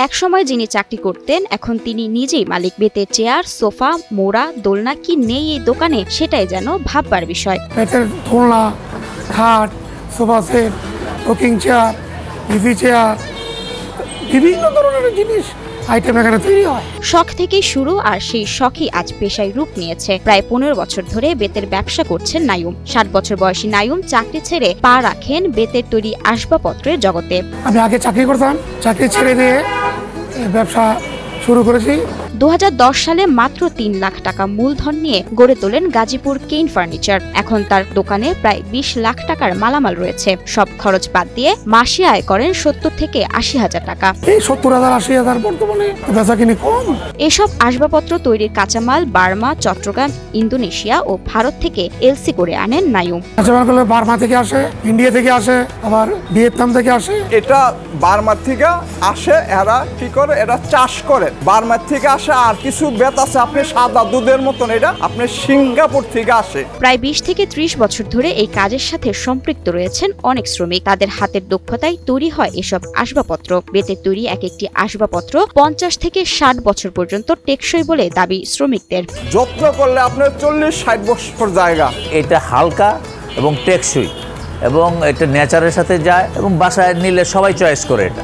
একসময় যিনি চাকরি করতেন এখন তিনি নিজেই মালিক। বেতের চেয়ার, সোফা, মোড়া, দোলনা কি নেই এই দোকানে, সেটাই যেন ভাববার বিষয়। বেতের দোলনা, খাট, sofa set, rocking chair, EV chair, বিভিন্ন ধরনের জিনিস আইটেম এখানে তৈরি হয়। শখ থেকেই শুরু, আর সেই শখই আজ পেশায় রূপ নিয়েছে। প্রায় 15 বছর ধরে বেতের ব্যবসা করছেন নাইম। 60 বছর বয়সী নাইম চাকরি ছেড়ে পা রাখেন বেতের তৈরি আসবাবপত্রের জগতে। আমি আগে চাকরি করতাম, চাকরি ছেড়ে দিয়ে ব্যবসা শুরু করেছি। 2010 সালে মাত্র 3 লাখ টাকা মূলধন নিয়ে গড়ে তোলেন গাজীপুর কেইন ফার্নিচার। এখন তার দোকানে প্রায় 20 লাখ টাকার মালামাল রয়েছে। সব খরচ বাদ দিয়ে মাসে আয় করেন 70 থেকে 80 হাজার টাকা। এই 70,000 80,000 বর্তমানে বেচাকিনি কম। এসব আসবাবপত্র তৈরির কাঁচামাল বার্মা, চট্টগ্রাম, ইন্দোনেশিয়া ও ভারত থেকে এলসি করে আনেন নাইম। কাঁচামালগুলো বার্মা থেকে আসে, ইন্ডিয়া থেকে আসে, আবার ভিয়েতনাম থেকে আসে। এটা বার্মা থেকে আসে, এরা কি করে, এরা চাষ করে। বার্মা থেকে আসে, আর কিছু বেত আছে আপনি সাদা দুধের মতন, এটা আপনি সিঙ্গাপুর থেকে আসে। প্রায় 20 থেকে 30 বছর ধরে এই কাজের সাথে সম্পৃক্ত রয়েছেন অনেক শ্রমিক। তাদের হাতের দক্ষতায় তৈরি হয় এসব আসবাবপত্র। বেতের তৈরি এক একটি আসবাবপত্র 50 থেকে 60 বছর পর্যন্ত টেকসই বলে দাবি শ্রমিকদের। যত্ন করলে আপনার 40-60 বছর জায়গা। এটা হালকা এবং টেকসই এবং এটা নেচারের সাথে যায় এবং বাসায় নিলে সবাই চয়েস করে এটা।